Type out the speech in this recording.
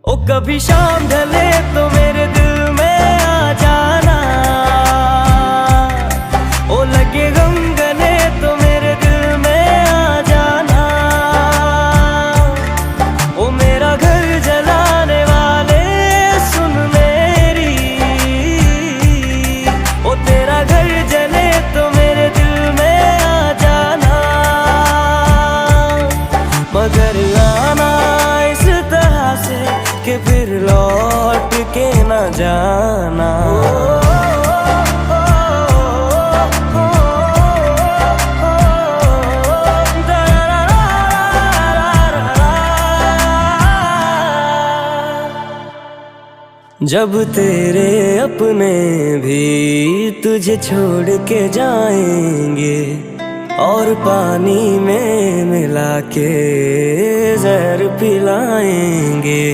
ओ कभी शाम ढले तो मेरे दिल में आ जाना, ओ लगे गम गले तो मेरे दिल में आ जाना। ओ मेरा घर जलाने वाले सुन मेरी, ओ तेरा घर जले तो मेरे दिल में आ जाना। मगर आना इस तरह से कि फिर लौट के न जाना। जब तेरे अपने भी तुझे छोड़ के जाएंगे और पानी में मिला के जहर पिलाएंगे।